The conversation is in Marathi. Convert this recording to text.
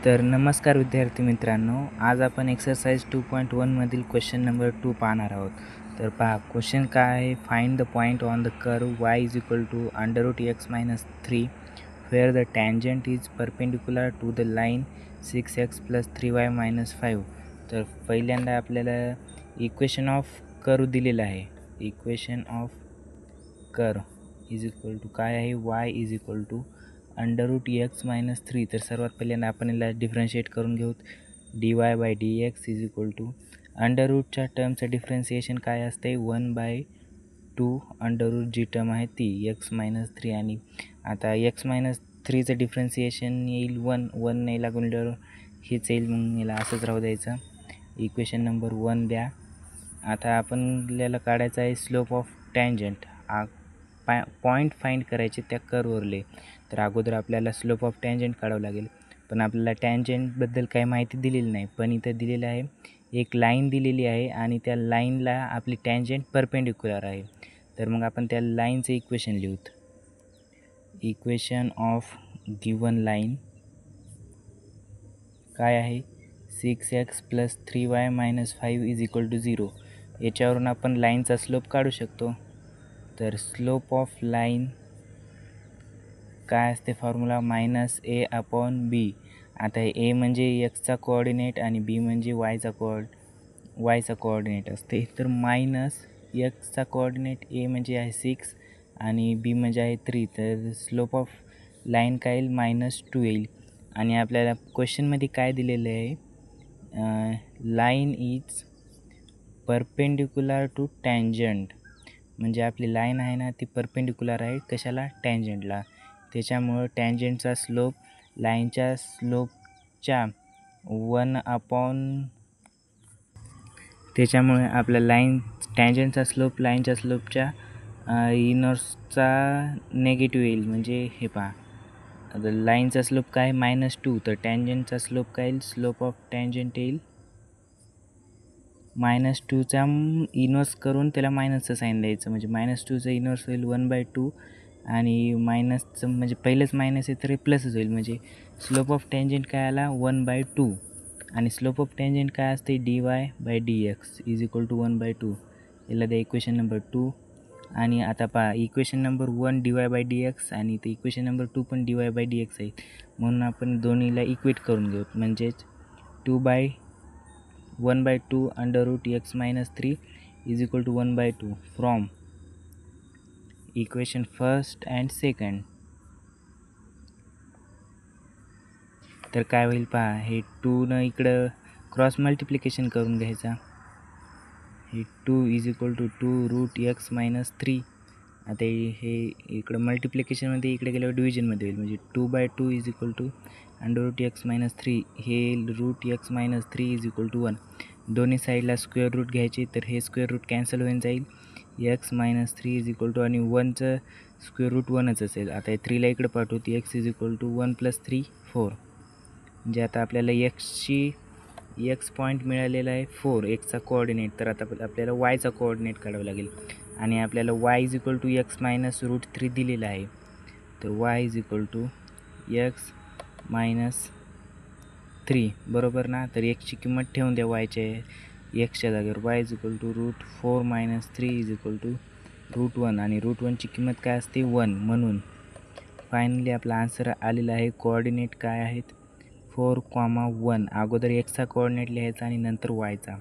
तर नमस्कार विद्यार्थी मित्रांनो, आज आपण एक्सरसाइज 2.1 मधील क्वेश्चन नंबर 2 पाहणार आहोत. तर पहा क्वेश्चन काय आहे, find the point on the curve y = √x - 3 where the tangent is perpendicular to the line 6x + 3y - 5. तर पहिल्यांदा आपल्याला इक्वेशन ऑफ कर्व दिलेलं आहे. इक्वेशन ऑफ कर्व काय आहे, y = √x - 3. तर सर्वात पहिल्यांदा आपण याला डिफरन्शिएट करून घेऊ. dy/dx अंडर रूटच्या टर्मचं डिफरन्शिएशन काय असते, 1/2 अंडर रूट जी टर्म आहे ती x - 3. आणि आता x - 3चं डिफरन्शिएशन येईल 1 नाही लागून हेच येईल, मग याला असंच राहू द्यायचं. इक्वेशन नंबर 1 द्या. आता आपल्याला काढायचं आहे slope of tangent. Point find करायचे त्या कर्ववरले. तर अगोदर आपल्याला स्लोप ऑफ टँजंट काढावं लागेल, पण आपल्याला टँजंटबद्दल काही माहिती दिलेली नाही. पण इथं दिलेलं आहे, एक लाईन दिलेली आहे आणि त्या लाईनला आपली टँजंट परपेंडिक्युलर आहे. तर मग आपण त्या लाईनचं इक्वेशन लिहूत. इक्वेशन ऑफ गिवन लाईन काय आहे, 6x + 3y - 5 = 0. याच्यावरून आपण लाईनचा स्लोप काढू शकतो. तर स्लोप ऑफ लाईन काय असते, फॉर्म्युला -a/b. आता a म्हणजे x चा कोऑर्डिनेट आणि b म्हणजे y चा कोऑर्डिनेट असते. तर -x चा कोऑर्डिनेट a म्हणजे आहे 6 आणि b म्हणजे आहे 3. तर स्लोप ऑफ लाईन काय येईल, -2 येईल. आणि आपल्याला क्वेश्चनमध्ये काय दिलेलं आहे, line is perpendicular to tangent. म्हणजे आपली लाईन आहे ना, ती परपेंडिक्युलर आहे कशाला, टँजंटला. त्याच्यामुळं टँजंटचा स्लोप लाईनच्या स्लोपच्या त्याच्यामुळे आपल्या टँजंटचा स्लोप लाईनच्या स्लोपच्या इनवर्सचा निगेटिव्ह येईल. म्हणजे हे पहा, आता लाईनचा स्लोप काय, -2. तर टँजंटचा स्लोप काय येईल, स्लोप ऑफ टँजंट येईल -2चा इनवर्स करून त्याला मायनसचं साईन द्यायचं. म्हणजे -2चं इनवर्स होईल 1/2 आणि मायनसचं म्हणजे पहिलंच मायनस आहे तर हे प्लसच होईल. म्हणजे स्लोप ऑफ टँजंट काय आला, 1/2. आणि स्लोप ऑफ टँजंट काय असते, dy/dx = 1/2. याला द्या इक्वेशन नंबर 2. आणि आता पहा, इक्वेशन नंबर 1 dy/dx आणि ते इक्वेशन नंबर 2 पण dy/dx आहे. म्हणून आपण दोन्हीला इक्वेट करून घेऊ. म्हणजेच 1/2 under root x - 3 = 1/2 from equation first and second. तर काय होईल पहा, हे 2 इकडं क्रॉस मल्टिप्लिकेशन करून घ्यायचा. हे 2 = 2 रूट x - 3. आता हे इकडं मल्टिप्लिकेशनमध्ये इकडे गेल्यावर डिव्हिजनमध्ये होईल. म्हणजे 2/2 अंडर रूट x - 3. हे रूट x - 3 = 1. दोन्ही साईडला स्क्वेअर रूट घ्यायचे, तर हे स्क्वेअर रूट कॅन्सल होऊन जाईल. x - 3 आणि 1चं स्क्वेअर रूट 1च असेल. आता 3ला इकडे पाठवतो. x = 1 + 3 4. म्हणजे आता आपल्याला x पॉईंट मिळालेला आहे 4, x चा कोऑर्डिनेट. तर आता आपल्याला y चा कोऑर्डिनेट काढावा लागेल. आणि आपल्याला y = x - √3 दिलेला आहे. तर y = x - 3 बरोबर ना. तर xची किंमत ठेवून द्या xच्या जागेवर. y = √4 - 3 = √1 आणि √1ची किंमत काय असते, 1. म्हणून फायनली आपला आन्सर आलेला आहे. कोऑर्डिनेट काय आहेत, 4, 1. अगोदर x चा कोऑर्डिनेट लिहायचा आणि नंतर y चा.